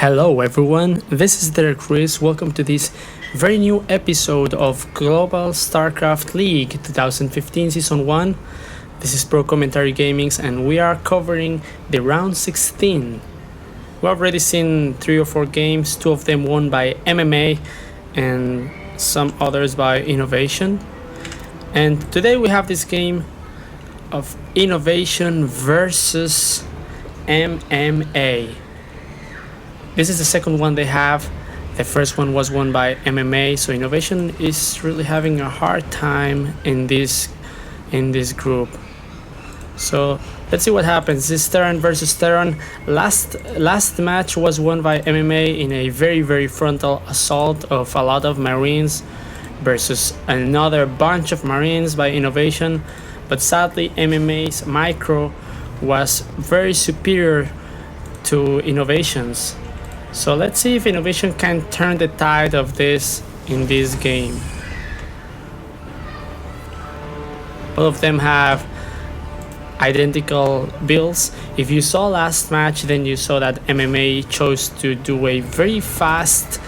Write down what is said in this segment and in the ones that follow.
Hello everyone, this is Derek Chris. Welcome to this very new episode of Global Starcraft League 2015 Season 1. This is Pro Commentary Gamings and we are covering the round 16. We've already seen 3 or 4 games, 2 of them won by MMA and some others by Innovation. And today we have this game of Innovation versus MMA. This is the second one they have. The first one was won by MMA, so Innovation is really having a hard time in this group. So let's see what happens. This is Terran versus Terran. Last match was won by MMA in a very frontal assault of a lot of Marines versus another bunch of Marines by Innovation. But sadly, MMA's micro was very superior to Innovation's. So let's see if Innovation can turn the tide of this in this game. Both of them have identical builds. If you saw last match, then you saw that MMA chose to do a very fast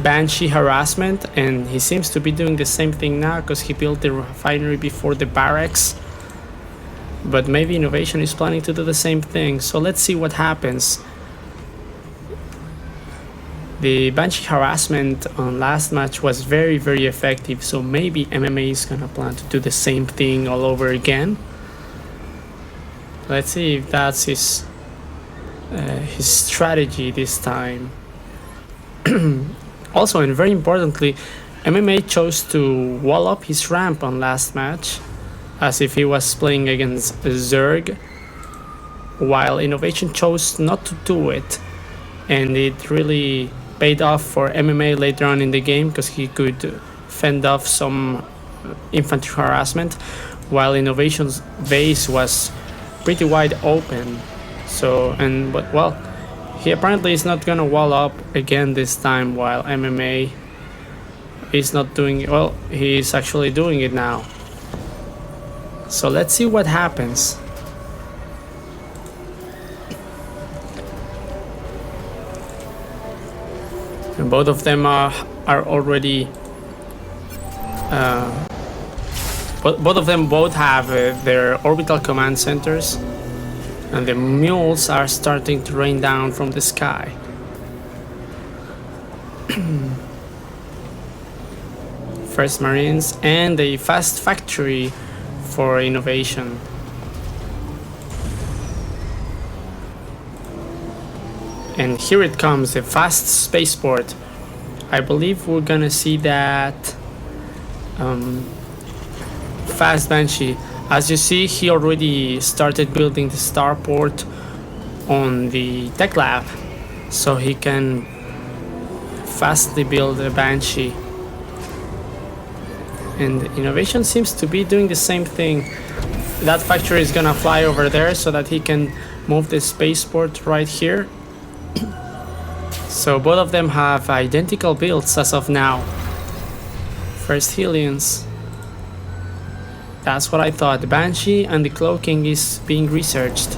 Banshee harassment, and he seems to be doing the same thing now because he built the refinery before the barracks. But maybe Innovation is planning to do the same thing, so let's see what happens. The Banshee harassment on last match was very effective, so maybe MMA is gonna plan to do the same thing all over again. Let's see if that's his strategy this time. Also, and very importantly, MMA chose to wall up his ramp on last match as if he was playing against Zerg, while Innovation chose not to do it, and it really paid off for MMA later on in the game because he could fend off some infantry harassment, while Innovation's base was pretty wide open. So, well, he apparently is not gonna wall up again this time, while MMA is not doing it. Well, he is actually doing it now. So let's see what happens. And both of them are already both have their orbital command centers, and the mules are starting to rain down from the sky. First Marines and a fast factory for Innovation. And here it comes, the fast spaceport. I believe we're gonna see that fast Banshee. As you see, he already started building the starport on the tech lab, so he can fastly build a Banshee. And Innovation seems to be doing the same thing. That factory is gonna fly over there so that he can move the spaceport right here. So both of them have identical builds as of now. First Hellions. That's what I thought. The Banshee and the cloaking is being researched.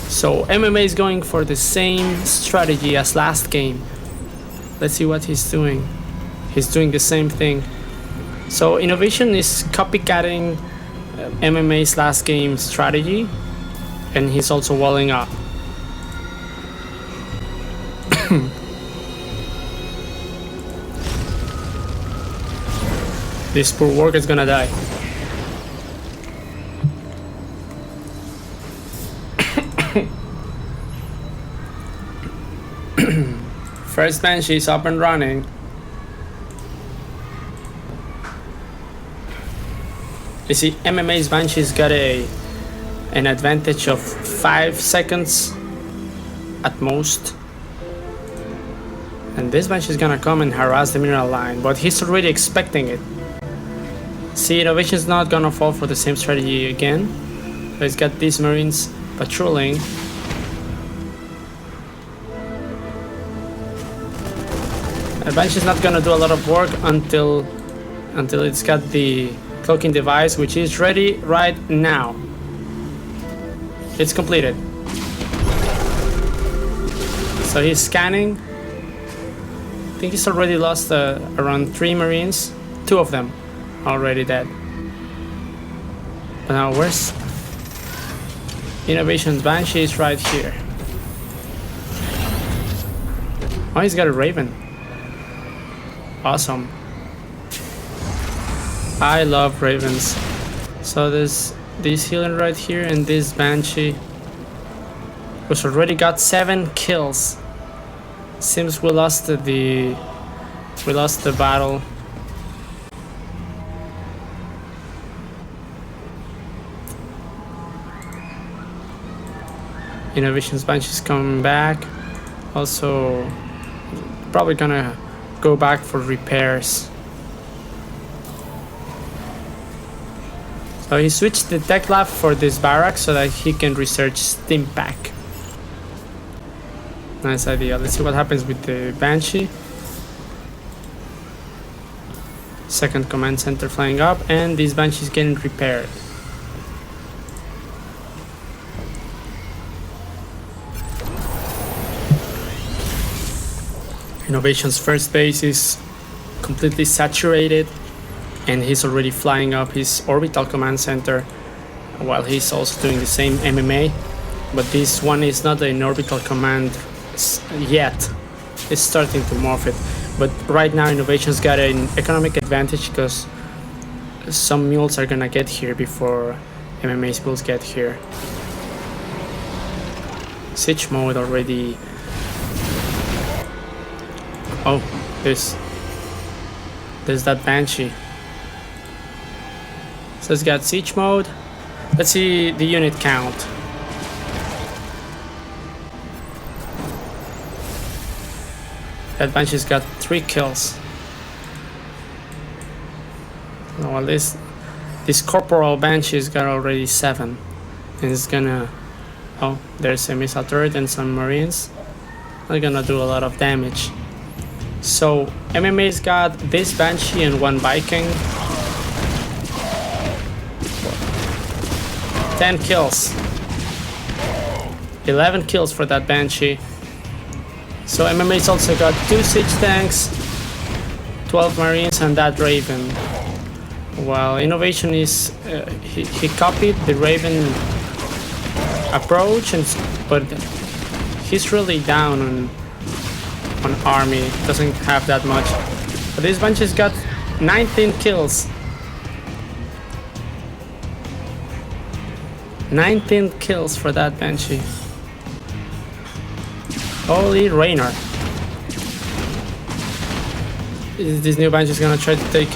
So MMA is going for the same strategy as last game. Let's see what he's doing. He's doing the same thing. So Innovation is copycatting MMA's last game strategy, and he's also walling up. This poor worker is gonna die. First Banshee is up and running. You see, MMA's Banshee's got an advantage of 5 seconds at most. And this Banshee is gonna come and harass the mineral line, but he's already expecting it. See, Innovation's not gonna fall for the same strategy again. So he's got these Marines patrolling. The Banshee's not gonna do a lot of work until it's got the cloaking device, which is ready right now. It's completed. So he's scanning. I think he's already lost around 3 Marines. 2 of them already dead. But now where's Innovation's Banshee? Is right here. Oh, he's got a Raven. Awesome. I love Ravens. So there's this healer right here and this Banshee, which already got 7 kills. Seems we lost the battle. Innovation's Banshee is coming back. Also, probably gonna go back for repairs. So he switched the tech lab for this barrack so that he can research Steam Pack. Nice idea. Let's see what happens with the Banshee. Second command center flying up, and this Banshee is getting repaired. Innovation's first base is completely saturated, and he's already flying up his orbital command center while he's also doing the same MMA. But this one is not an orbital command yet. It's starting to morph it. But right now Innovation's got an economic advantage because some mules are gonna get here before MMA's mules get here. Siege mode already. Oh, there's that Banshee. So it's got siege mode. Let's see the unit count. That Banshee's got 3 kills. Well, this corporal Banshee's got already 7, and it's gonna. Oh, there's a missile turret and some Marines. They're gonna do a lot of damage. So MMA's got this Banshee and 1 Viking. 10 kills. 11 kills for that Banshee. So MMA's also got 2 siege tanks, 12 Marines, and that Raven. While Innovation is he copied the Raven approach, but he's really down on army. Doesn't have that much. But this Banshee's got 19 kills. 19 kills for that Banshee. Holy Rainer. This new Banshee is gonna try to take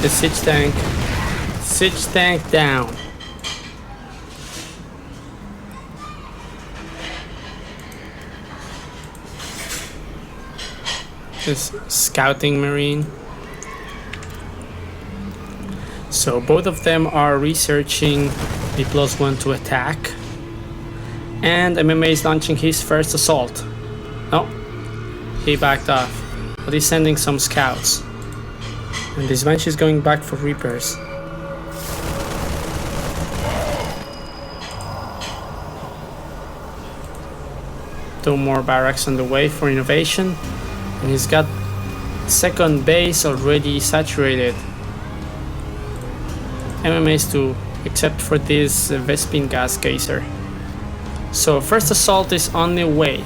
the siege tank. Siege tank down. This scouting Marine. So both of them are researching the +1 to attack. And MMA is launching his first assault. Oh, he backed off. But he's sending some scouts. And this Banshee is going back for repairs. Two more barracks on the way for Innovation. And he's got second base already saturated. MMA's too, except for this Vespine gas geyser. So first assault is on the way.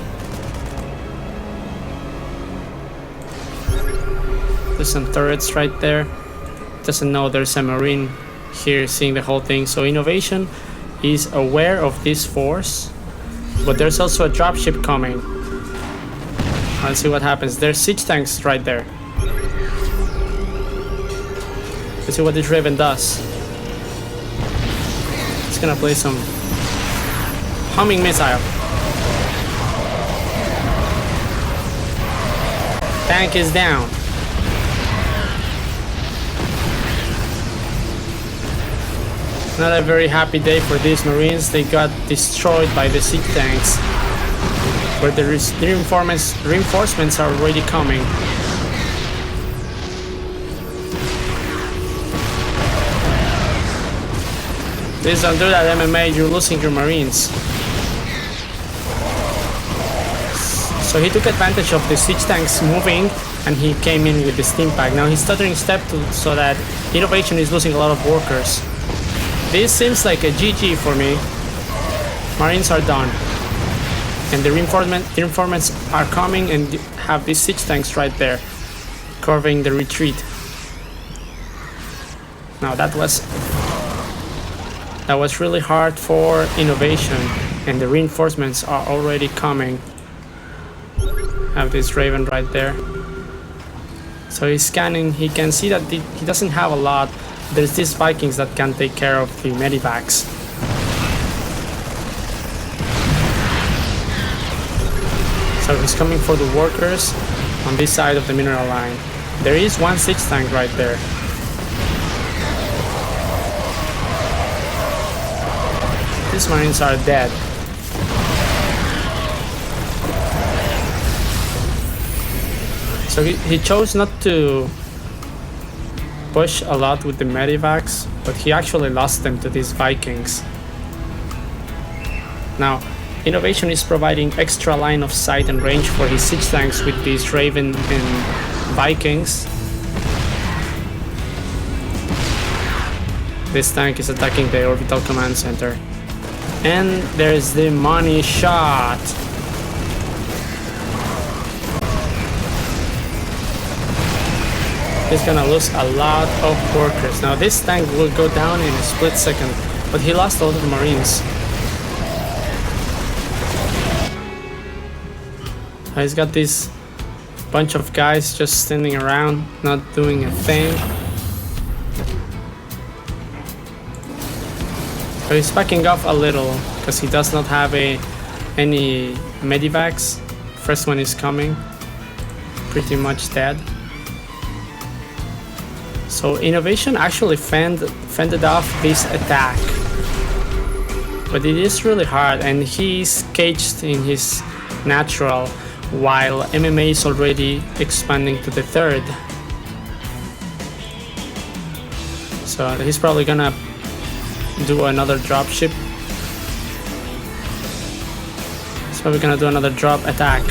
There's some turrets right there. Doesn't know there's a Marine here seeing the whole thing. So Innovation is aware of this force, but there's also a dropship coming. Let's see what happens. There's siege tanks right there. Let's see what this Raven does. It's gonna play some humming missile. Tank is down. Not a very happy day for these Marines. They got destroyed by the siege tanks. But the reinforcements are already coming. Please don't do that, MMA. You're losing your Marines. So he took advantage of the siege tanks moving, and he came in with the steam pack. Now he's stuttering step so that Innovation is losing a lot of workers. This seems like a GG for me. Marines are done. And the reinforcements are coming and have these siege tanks right there, covering the retreat. Now that was really hard for Innovation, and the reinforcements are already coming. Have this Raven right there. So he's scanning, he can see that he doesn't have a lot. There's these Vikings that can take care of the medivacs. So he's coming for the workers on this side of the mineral line. There is one siege tank right there. These Marines are dead. So he chose not to push a lot with the medivacs, but he actually lost them to these Vikings. Now, Innovation is providing extra line of sight and range for his siege tanks with these Raven and Vikings. This tank is attacking the orbital command center. And there's the money shot. He's gonna lose a lot of workers. Now this tank will go down in a split second, but he lost a lot of Marines. He's got this bunch of guys just standing around, not doing a thing. So he's backing off a little because he does not have any medivacs. First one is coming, pretty much dead. So Innovation actually fended off this attack, but it is really hard, and he's caged in his natural, while MMA is already expanding to the third. So he's probably gonna do another dropship. So we're gonna do another drop attack.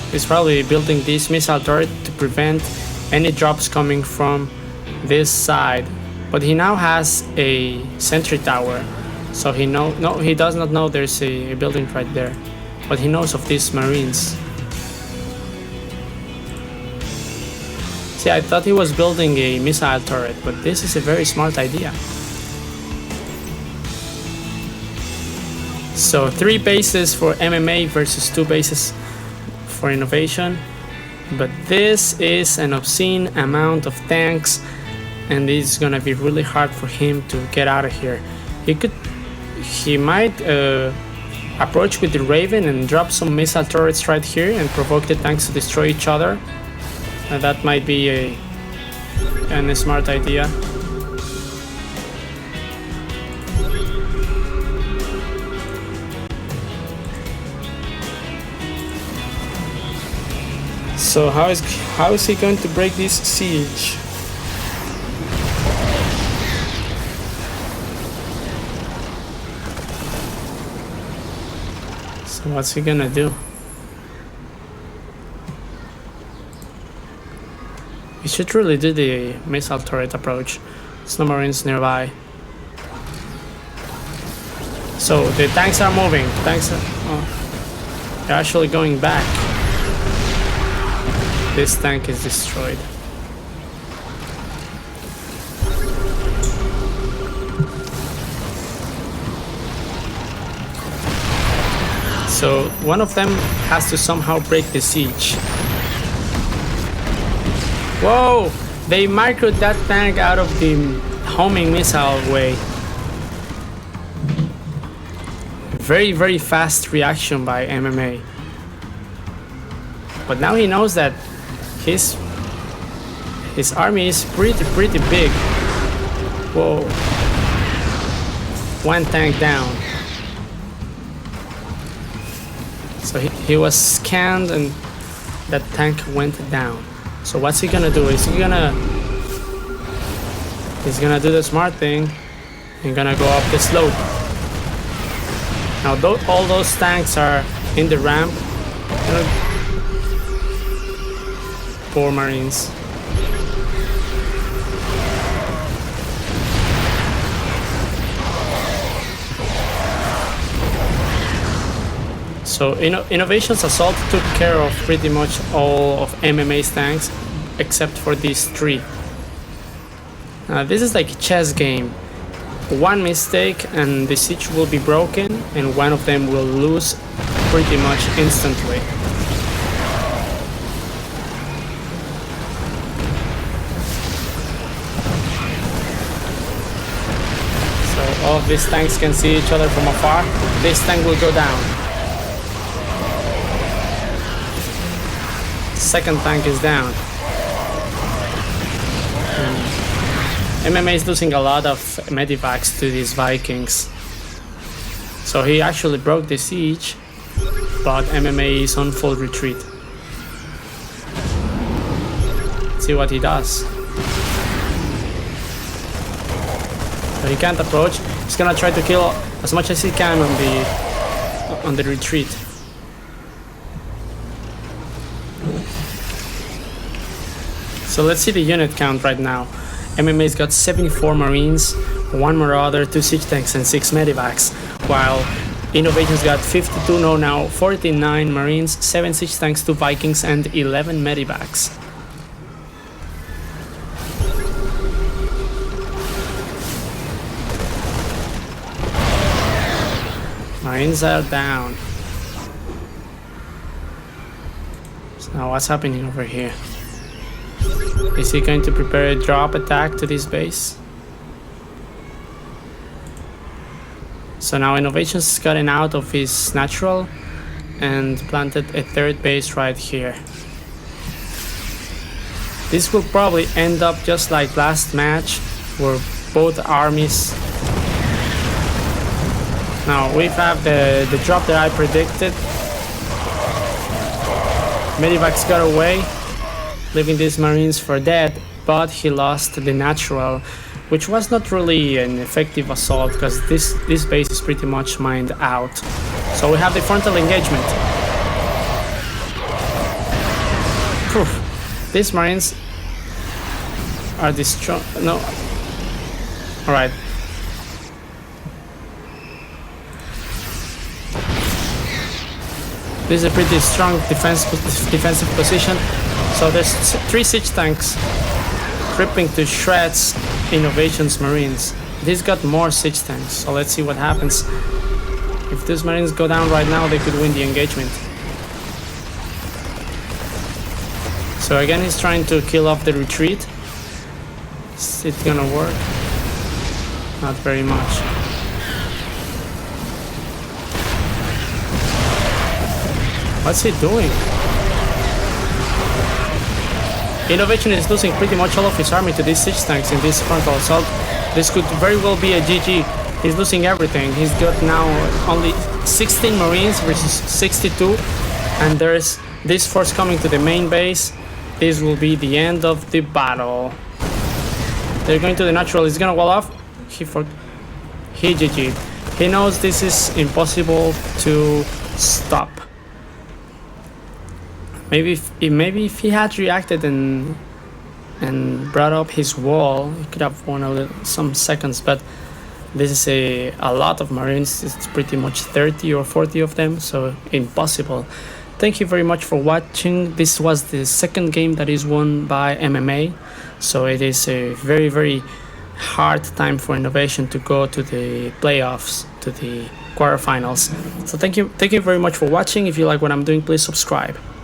He's probably building this missile turret to prevent any drops coming from this side. But he now has a sentry tower. So he does not know there's a building right there. But he knows of these Marines. See, I thought he was building a missile turret, but this is a very smart idea. So 3 bases for MMA versus 2 bases for Innovation. But this is an obscene amount of tanks, and this is gonna be really hard for him to get out of here. He might approach with the Raven and drop some missile turrets right here and provoke the tanks to destroy each other. That might be a smart idea. So how is he going to break this siege? So what's he gonna do? He should really do the missile turret approach. There's no Marines nearby. So the tanks are moving. They're actually going back. This tank is destroyed. So one of them has to somehow break the siege. Whoa! They microed that tank out of the homing missile way. Very, very fast reaction by MMA. But now he knows that his army is pretty big. Whoa. One tank down. So he was scanned and that tank went down. So what's he gonna do? He's gonna do the smart thing and gonna go up the slope. Now all those tanks are in the ramp. Poor Marines. So Innovation's assault took care of pretty much all of MMA's tanks except for these three. This is like a chess game. One mistake and the siege will be broken and one of them will lose pretty much instantly. So all of these tanks can see each other from afar. This tank will go down. Second tank is down. MMA is losing a lot of medivacs to these Vikings. So he actually broke the siege, but MMA is on full retreat. Let's see what he does. So he can't approach. He's gonna try to kill as much as he can on the retreat. So let's see the unit count right now. MMA's got 74 Marines, 1 Marauder, 2 siege tanks and 6 medivacs, while Innovation's got 52, no now 49 Marines, 7 siege tanks, 2 Vikings and 11 medivacs. Marines are down. So now what's happening over here? Is he going to prepare a drop attack to this base? So now Innovation's gotten out of his natural and planted a third base right here. This will probably end up just like last match where both armies... Now we have the drop that I predicted. Medivacs got away, leaving these Marines for dead, but he lost the natural, which was not really an effective assault because this base is pretty much mined out. So we have the frontal engagement. Poof. These Marines are destroyed. No. Alright. This is a pretty strong defensive position. So there's 3 siege tanks ripping to shreds Innovation's Marines. He's got more siege tanks, so let's see what happens. If these Marines go down right now, they could win the engagement. So again, he's trying to kill off the retreat. Is it gonna work? Not very much. What's he doing? Innovation is losing pretty much all of his army to these siege tanks in this frontal assault. This could very well be a GG. He's losing everything. He's got now only 16 Marines versus 62. And there's this force coming to the main base. This will be the end of the battle. They're going to the natural. He's gonna wall off. He GG'd. He knows this is impossible to stop. Maybe if he had reacted and brought up his wall, he could have won some seconds. But this is a lot of Marines. It's pretty much 30 or 40 of them, so impossible. Thank you very much for watching. This was the second game that is won by MMA, so it is a very, very hard time for Innovation to go to the playoffs, to the quarterfinals. So thank you very much for watching. If you like what I'm doing, please subscribe.